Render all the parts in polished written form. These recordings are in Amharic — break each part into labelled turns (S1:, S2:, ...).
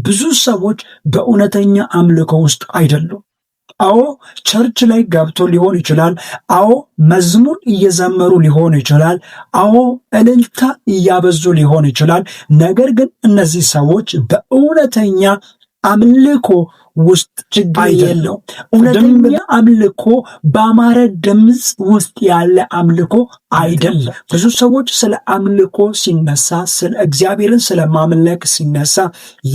S1: ብዙ ሰዎች በእውነተኛ አምልኮ ውስጥ አይደሉም። አዎ ቸርች ላይ ገብቶ ሊሆን ይችላል። አዎ መዝሙር እየዘመሩ ሊሆን ይችላል። አዎ እልልታ እያበዙ ሊሆን ይችላል። ነገር ግን እነዚህ ሰዎች በእውነተኛ አምልኮ ውስጥ ችግር የለው። እውነተኛ አምልኮ በአማረ ድምፅ ውስጥ ያለ አምልኮ አይደለም። ብዙ ሰዎች ስለ አምልኮ ሲነሳ፣ ስለ እግዚአብሔርን ስለ ማምለክ ሲነሳ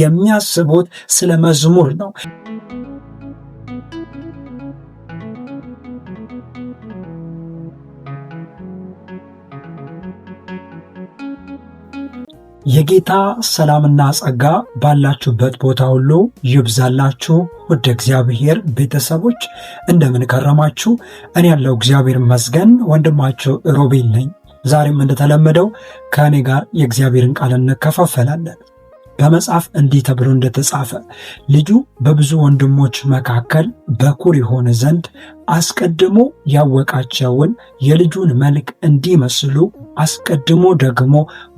S1: የሚያስቡት ስለ መዝሙር ነው። የጌታ ሰላምና ጸጋ ባላችሁበት ቦታ ሁሉ ይብዛላችሁ። ውድ እግዚአብሔር ቤተሰቦች እንደምን ከረማችሁ? እኔ ያለው እግዚአብሔር ይመስገን ወንድማችሁ ሮቤል ነኝ። ዛሬም እንደተለመደው ከእኔ ጋር የእግዚአብሔርን ቃል እንከፋፈላለን። በመጽሐፍ እንዲህ ተብሎ እንደተጻፈ ልጁ በብዙ ወንድሞች መካከል በኩር የሆነ ዘንድ አስቀድሞ ያወቃቸውን የልጁን መልክ እንዲመስሉ አስቀድሞ ደግሞ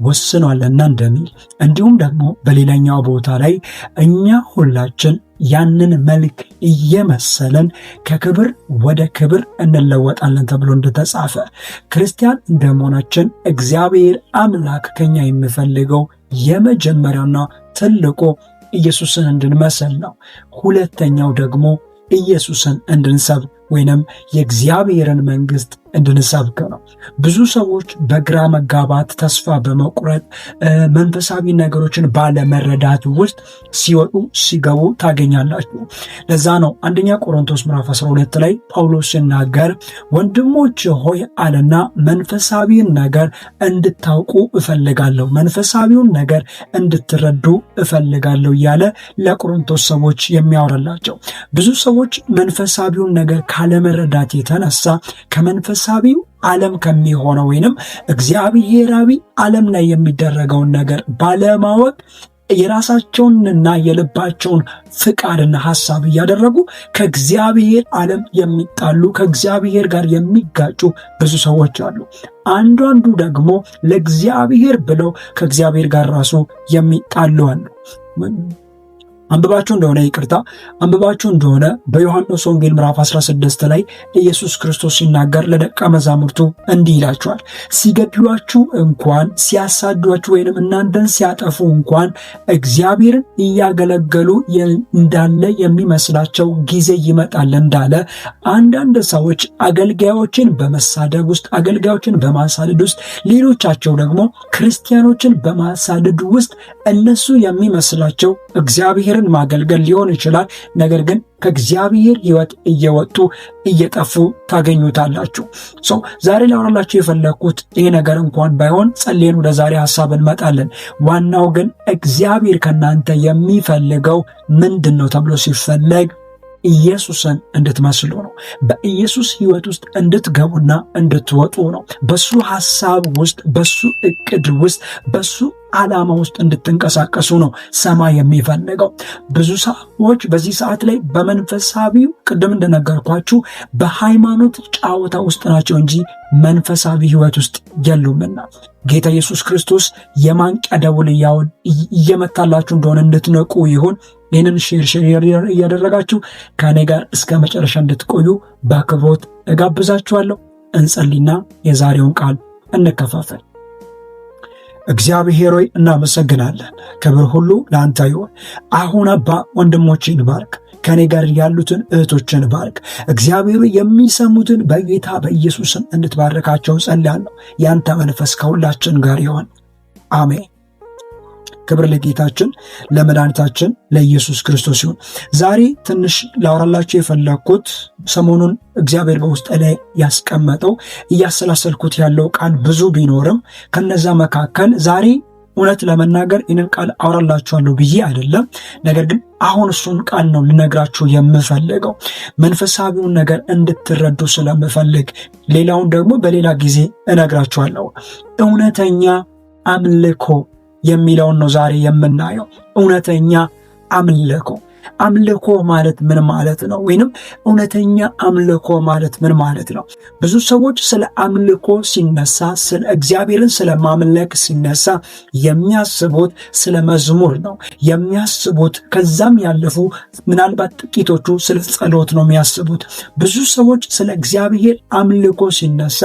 S1: ወስኗልና እንደሚል፣ እንዲሁም ደግሞ በሌላኛው ቦታ ላይ እኛ ሁላችን ያንን መልክ እየመሰለን ከክብር ወደ ክብር እንለወጣለን ተብሎ እንደተጻፈ ክርስቲያን እንደመሆናችን እግዚአብሔር አምላክ ከኛ የሚፈልገው የመጀመሪያውና ትልቁ ኢየሱስን እንድንመስል ነው። ሁለተኛው ደግሞ ኢየሱስን እንድንሰብክ ወይንም የእግዚአብሔርን መንግስት እንድንሰብክ ነው። ብዙ ሰዎች በግራ መጋባት፣ ተስፋ በመቁረጥ መንፈሳዊ ነገሮችን ባለመረዳት ውስጥ ሲወጡ ሲገቡ ታገኛላችሁ። ለዛ ነው አንደኛ ቆሮንቶስ ምዕራፍ 12 ላይ ጳውሎስ ሲናገር ወንድሞች ሆይ አለና መንፈሳዊውን ነገር እንድታውቁ እፈልጋለሁ፣ መንፈሳዊውን ነገር እንድትረዱ እፈልጋለሁ እያለ ለቆሮንቶስ ሰዎች የሚያወራላቸው። ብዙ ሰዎች መንፈሳዊውን ነገር ካለመረዳት የተነሳ ከመንፈሳዊው ዓለም ከሚሆነው ወይንም እግዚአብሔራዊ ዓለም ላይ የሚደረገውን ነገር ባለማወቅ የራሳቸውንና የልባቸውን ፍቃድና ሐሳብ እያደረጉ ከእግዚአብሔር ዓለም የሚጣሉ ከእግዚአብሔር ጋር የሚጋጩ ብዙ ሰዎች አሉ። አንዳንዱ ደግሞ ለእግዚአብሔር ብለው ከእግዚአብሔር ጋር ራሱ የሚጣሉ አሉ። አንብባችሁ እንደሆነ በዮሐንስ ወንጌል ምዕራፍ 16 ላይ ኢየሱስ ክርስቶስ ሲናገር ለደቀ መዛሙርቱ እንዲህ ይላቸዋል። ሲገድሏችሁ እንኳን ሲያሳዷችሁ ወይንም እናንተን ሲያጠፉ እንኳን እግዚአብሔርን እያገለገሉ እንዳለ የሚመስላቸው ጊዜ ይመጣል እንዳለ አንዳንድ ሰዎች አገልጋዮችን በመሳደብ ውስጥ፣ አገልጋዮችን በማሳደድ ውስጥ፣ ሌሎቻቸው ደግሞ ክርስቲያኖችን በማሳደድ ውስጥ እነሱ የሚመስላቸው እግዚአብሔርን ማገልገል ሊሆን ይችላል። ነገር ግን ከእግዚአብሔር ሕይወት እየወጡ እየጠፉ ታገኙታላችሁ። ዛሬ ላወራላችሁ የፈለግኩት ይሄ ነገር እንኳን ባይሆን ጸልየን ወደ ዛሬ ሐሳብ እንመጣለን። ዋናው ግን እግዚአብሔር ከናንተ የሚፈልገው ምንድን ነው ተብሎ ሲፈለግ ኢየሱስን እንድትመስሉ ነው። በኢየሱስ ሕይወት ውስጥ እንድትገቡና እንድትወጡ ነው። በሱ ሐሳብ ውስጥ፣ በሱ እቅድ ውስጥ፣ በሱ ዓላማ ውስጥ እንድትንቀሳቀሱ ነው ሰማይ የሚፈልገው። ብዙ ሰዎች በዚህ ሰዓት ላይ በመንፈሳዊው ቅድም እንደነገርኳችሁ በሃይማኖት ጫወታ ውስጥ ናቸው እንጂ መንፈሳዊ ሕይወት ውስጥ የሉምና ጌታ ኢየሱስ ክርስቶስ የማንቂያ ደውል እየመታላችሁ እንደሆነ እንድትነቁ ይሁን። ይህንን ሼር እያደረጋችሁ ከእኔ ጋር እስከ መጨረሻ እንድትቆዩ በአክብሮት እጋብዛችኋለሁ። እንጸልይና የዛሬውን ቃል እንከፋፈል። እግዚአብሔር ሆይ እናመሰግናለን። ክብር ሁሉ ለአንተ ይሁን። አሁን አባ ወንድሞችን ባርክ፣ ከኔ ጋር ያሉትን እህቶችን ባርክ። እግዚአብሔር የሚሰሙትን በጌታ በኢየሱስም እንድትባርካቸው ጸልያለሁ። ያንተ መንፈስ ከሁላችን ጋር ይሆን። አሜን። ክብር ለጌታችን ለመድኃኒታችን ለኢየሱስ ክርስቶስ ይሁን። ዛሬ ትንሽ ላወራላችሁ የፈለግኩት ሰሞኑን እግዚአብሔር በውስጥ ላይ ያስቀመጠው እያሰላሰልኩት ያለው ቃል ብዙ ቢኖርም ከነዛ መካከል ዛሬ እውነት ለመናገር ይህንን ቃል አወራላችኋለሁ ብዬ አይደለም። ነገር ግን አሁን እሱን ቃል ነው ልነግራችሁ የምፈልገው መንፈሳዊውን ነገር እንድትረዱ ስለምፈልግ። ሌላውን ደግሞ በሌላ ጊዜ እነግራችኋለሁ። እውነተኛ አምልኮ የሚለውን ነው ዛሬ የምናየው። እውነተኛ አምልኮ አምልኮ ማለት ምን ማለት ነው? ወይንም እውነተኛ አምልኮ ማለት ምን ማለት ነው? ብዙ ሰዎች ስለ አምልኮ ሲነሳ፣ ስለ እግዚአብሔርን ስለ ማምለክ ሲነሳ የሚያስቡት ስለ መዝሙር ነው የሚያስቡት። ከዛም ያለፉ ምናልባት ጥቂቶቹ ስለ ጸሎት ነው የሚያስቡት። ብዙ ሰዎች ስለ እግዚአብሔር አምልኮ ሲነሳ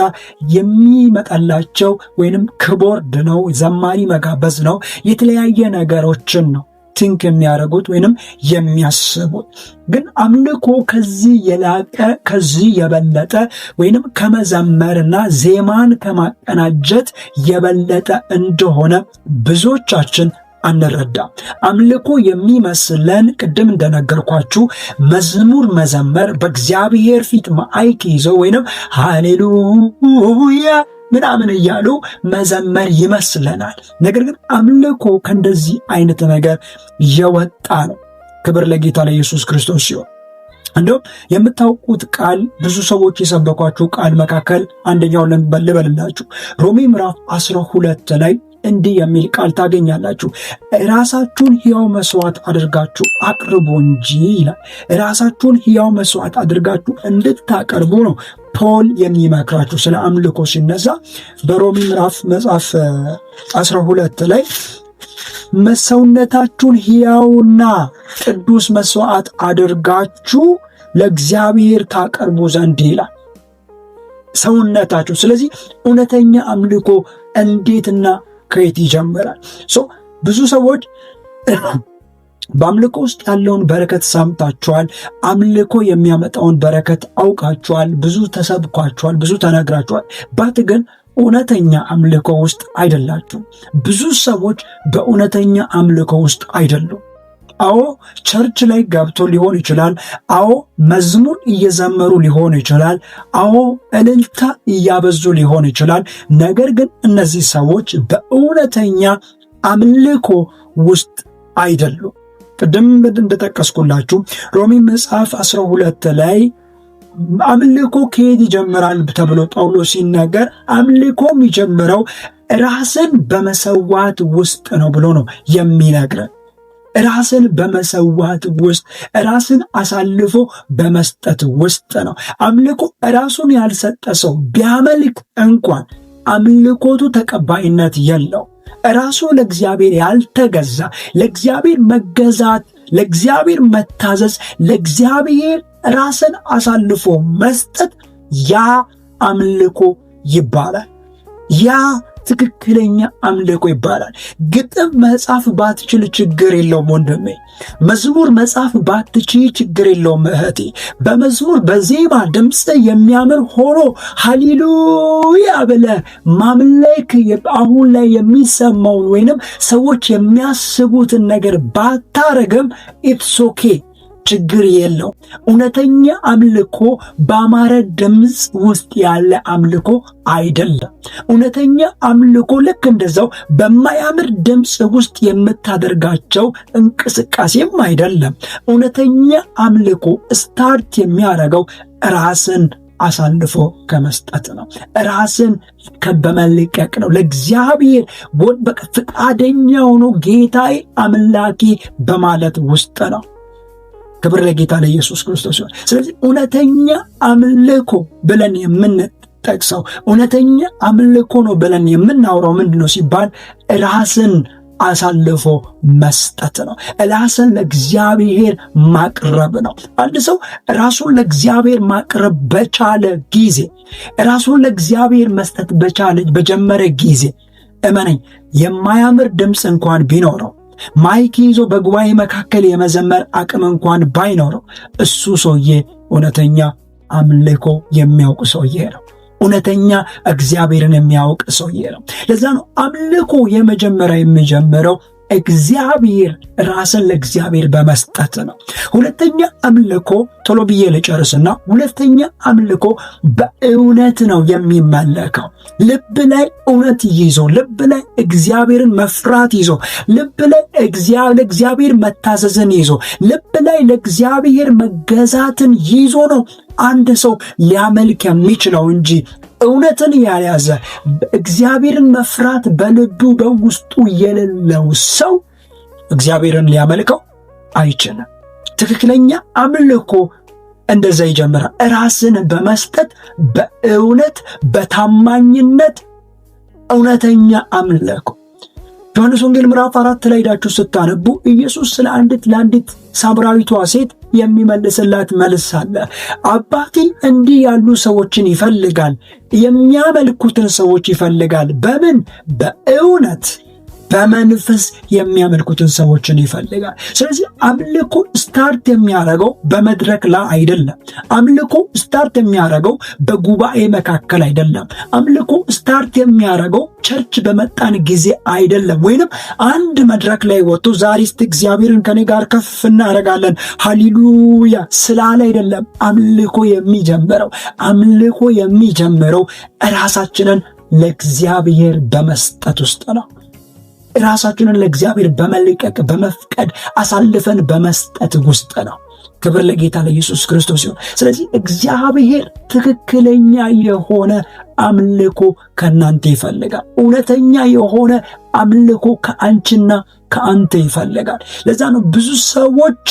S1: የሚመጣላቸው ወይንም ክቦርድ ነው፣ ዘማሪ መጋበዝ ነው፣ የተለያየ ነገሮችን ነው ቲንክ የሚያደርጉት ወይንም የሚያስቡት። ግን አምልኮ ከዚህ የላቀ ከዚህ የበለጠ ወይንም ከመዘመርና ዜማን ከማቀናጀት የበለጠ እንደሆነ ብዙዎቻችን አንረዳም። አምልኮ የሚመስለን ቅድም እንደነገርኳችሁ መዝሙር መዘመር፣ በእግዚአብሔር ፊት ማይክ ይዘው ወይንም ሃሌሉያ ምናምን እያሉ መዘመር ይመስለናል። ነገር ግን አምልኮ ከእንደዚህ አይነት ነገር የወጣ ነው። ክብር ለጌታ ለኢየሱስ ክርስቶስ ሲሆን እንደውም የምታውቁት ቃል ብዙ ሰዎች የሰበኳችሁ ቃል መካከል አንደኛው ልበልላችሁ። ሮሜ ምዕራፍ 12 ላይ እንዲህ የሚል ቃል ታገኛላችሁ። ራሳችሁን ሕያው መስዋዕት አድርጋችሁ አቅርቡ እንጂ ይላል። ራሳችሁን ሕያው መስዋዕት አድርጋችሁ እንድታቀርቡ ነው ፖል የሚመክራችሁ። ስለ አምልኮ ሲነሳ በሮሜ ምዕራፍ መጽሐፍ 12 ላይ ሰውነታችሁን ሕያውና ቅዱስ መስዋዕት አድርጋችሁ ለእግዚአብሔር ታቀርቡ ዘንድ ይላል። ሰውነታችሁ። ስለዚህ እውነተኛ አምልኮ እንዴትና ከየት ይጀምራል? ብዙ ሰዎች በአምልኮ ውስጥ ያለውን በረከት ሰምታችኋል። አምልኮ የሚያመጣውን በረከት አውቃችኋል። ብዙ ተሰብኳችኋል፣ ብዙ ተነግራችኋል። ባት ግን እውነተኛ አምልኮ ውስጥ አይደላችሁም። ብዙ ሰዎች በእውነተኛ አምልኮ ውስጥ አይደሉም። አዎ ቸርች ላይ ገብቶ ሊሆን ይችላል። አዎ መዝሙር እየዘመሩ ሊሆን ይችላል። አዎ እልልታ እያበዙ ሊሆን ይችላል። ነገር ግን እነዚህ ሰዎች በእውነተኛ አምልኮ ውስጥ አይደሉም። ቅድም እንደጠቀስኩላችሁ ሮሜ ምዕራፍ 12 ላይ አምልኮ ከየት ይጀምራል ተብሎ ጳውሎስ ሲናገር አምልኮ የሚጀምረው ራስን በመሰዋት ውስጥ ነው ብሎ ነው የሚነግረን። ራስን በመሰዋት ውስጥ፣ ራስን አሳልፎ በመስጠት ውስጥ ነው። አምልኮ ራሱን ያልሰጠ ሰው ቢያመልክ እንኳን አምልኮቱ ተቀባይነት የለው። ራሱ ለእግዚአብሔር ያልተገዛ፣ ለእግዚአብሔር መገዛት፣ ለእግዚአብሔር መታዘዝ፣ ለእግዚአብሔር ራስን አሳልፎ መስጠት ያ አምልኮ ይባላል። ያ ትክክለኛ አምልኮ ይባላል። ግጥም መጻፍ ባትችል ችግር የለውም ወንድሜ። መዝሙር መጻፍ ባትችል ችግር የለውም እህቴ። በመዝሙር በዜማ ድምፅ የሚያምር ሆኖ ሃሌሉያ ብለህ ማምለክ አሁን ላይ የሚሰማውን ወይንም ሰዎች የሚያስቡትን ነገር ባታረግም ኢትስ ኦኬ፣ ችግር የለው። እውነተኛ አምልኮ በአማረ ድምፅ ውስጥ ያለ አምልኮ አይደለም። እውነተኛ አምልኮ ልክ እንደዛው በማያምር ድምፅ ውስጥ የምታደርጋቸው እንቅስቃሴም አይደለም። እውነተኛ አምልኮ ስታርት የሚያደርገው ራስን አሳልፎ ከመስጠት ነው። ራስን በመልቀቅ ነው። ለእግዚአብሔር ፈቃደኛ ሆኖ ጌታዬ አምላኬ በማለት ውስጥ ነው። ክብር ለጌታ ለኢየሱስ ክርስቶስ ይሁን። ስለዚህ እውነተኛ አምልኮ ብለን የምንጠቅሰው እውነተኛ አምልኮ ነው ብለን የምናወራው ምንድነው ሲባል ራስን አሳልፎ መስጠት ነው። ራስን ለእግዚአብሔር ማቅረብ ነው። አንድ ሰው ራሱን ለእግዚአብሔር ማቅረብ በቻለ ጊዜ፣ ራሱን ለእግዚአብሔር መስጠት በጀመረ ጊዜ እመነኝ የማያምር ድምፅ እንኳን ቢኖረው ማይክ ይዞ በጉባኤ መካከል የመዘመር አቅም እንኳን ባይኖረው እሱ ሰውዬ እውነተኛ አምልኮ የሚያውቅ ሰውዬ ነው። እውነተኛ እግዚአብሔርን የሚያውቅ ሰውዬ ነው። ለዛ ነው አምልኮ የመጀመሪያ የሚጀምረው እግዚአብሔር ራስን ለእግዚአብሔር በመስጠት ነው። ሁለተኛ አምልኮ ቶሎ ብዬ ልጨርስና፣ ሁለተኛ አምልኮ በእውነት ነው የሚመለከው። ልብ ላይ እውነት ይዞ፣ ልብ ላይ እግዚአብሔርን መፍራት ይዞ፣ ልብ ላይ ለእግዚአብሔር መታዘዝን ይዞ፣ ልብ ላይ ለእግዚአብሔር መገዛትን ይዞ ነው አንድ ሰው ሊያመልክ የሚችለው እንጂ እውነትን ያልያዘ እግዚአብሔርን መፍራት በልቡ በውስጡ የሌለው ሰው እግዚአብሔርን ሊያመልከው አይችልም። ትክክለኛ አምልኮ እንደዛ ይጀምራል። ራስን በመስጠት በእውነት በታማኝነት እውነተኛ አምልኮ። ዮሐንስ ወንጌል ምዕራፍ 4 ላይ ሄዳችሁ ስታነቡ ኢየሱስ ስለ ለአንዲት ሳምራዊቷ ሴት የሚመልስላት መልስ አለ። አባቴ እንዲህ ያሉ ሰዎችን ይፈልጋል፣ የሚያመልኩትን ሰዎች ይፈልጋል። በምን? በእውነት በመንፈስ የሚያመልኩትን ሰዎችን ይፈልጋል። ስለዚህ አምልኮ ስታርት የሚያደርገው በመድረክ ላይ አይደለም። አምልኮ ስታርት የሚያደርገው በጉባኤ መካከል አይደለም። አምልኮ ስታርት የሚያደርገው ቸርች በመጣን ጊዜ አይደለም። ወይንም አንድ መድረክ ላይ ወጥቶ ዛሬ እስቲ እግዚአብሔርን ከኔ ጋር ከፍ እናደርጋለን ሃሌሉያ ስላለ አይደለም። አምልኮ የሚጀምረው ራሳችንን ለእግዚአብሔር በመስጠት ውስጥ ነው። ራሳችንን ለእግዚአብሔር በመልቀቅ በመፍቀድ አሳልፈን በመስጠት ውስጥ ነው። ክብር ለጌታ ለኢየሱስ ክርስቶስ ይሁን። ስለዚህ እግዚአብሔር ትክክለኛ የሆነ አምልኮ ከናንተ ይፈልጋል። እውነተኛ የሆነ አምልኮ ከአንቺና ከአንተ ይፈልጋል። ለዛ ነው ብዙ ሰዎች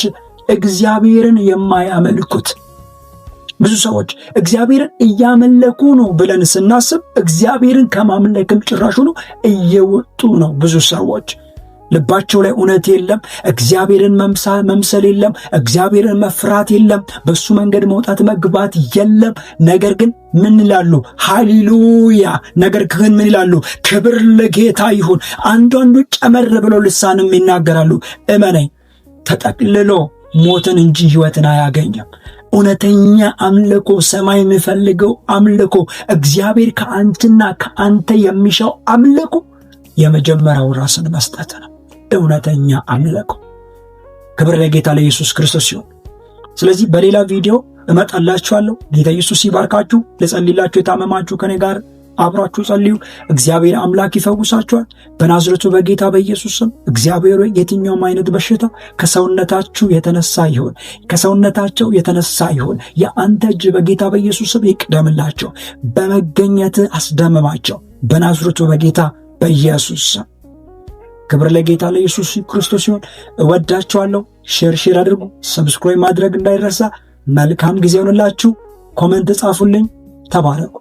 S1: እግዚአብሔርን የማያመልኩት። ብዙ ሰዎች እግዚአብሔርን እያመለኩ ነው ብለን ስናስብ እግዚአብሔርን ከማምለክም ጭራሹ ነው እየወጡ ነው። ብዙ ሰዎች ልባቸው ላይ እውነት የለም። እግዚአብሔርን መምሰል የለም። እግዚአብሔርን መፍራት የለም። በሱ መንገድ መውጣት መግባት የለም። ነገር ግን ምን ይላሉ? ሃሌሉያ። ነገር ግን ምን ይላሉ? ክብር ለጌታ ይሁን። አንዳንዱ ጨመር ብለው ልሳንም ይናገራሉ። እመነኝ፣ ተጠቅልሎ ሞትን እንጂ ሕይወትን አያገኝም። እውነተኛ አምልኮ፣ ሰማይ የሚፈልገው አምልኮ፣ እግዚአብሔር ከአንቺና ከአንተ የሚሻው አምልኮ የመጀመሪያው ራስን መስጠት ነው። እውነተኛ አምልኮ። ክብር ለጌታ ለኢየሱስ ክርስቶስ ይሁን። ስለዚህ በሌላ ቪዲዮ እመጣላችኋለሁ። ጌታ ኢየሱስ ይባርካችሁ። ለጸልይላችሁ የታመማችሁ ከኔ ጋር አብራችሁ ጸልዩ። እግዚአብሔር አምላክ ይፈውሳችኋል በናዝሬቱ በጌታ በኢየሱስ ስም። እግዚአብሔር የትኛውም አይነት በሽታ ከሰውነታቸው የተነሳ ይሁን። የአንተ እጅ በጌታ በኢየሱስ ስም ይቅደምላቸው። በመገኘት አስደምማቸው በናዝሬቱ በጌታ በኢየሱስ ስም። ክብር ለጌታ ለኢየሱስ ክርስቶስ ይሁን። እወዳችኋለሁ። ሼር አድርጉ። ሰብስክራይብ ማድረግ እንዳይረሳ። መልካም ጊዜ ይሁንላችሁ። ኮሜንት ጻፉልኝ። ተባረኩ።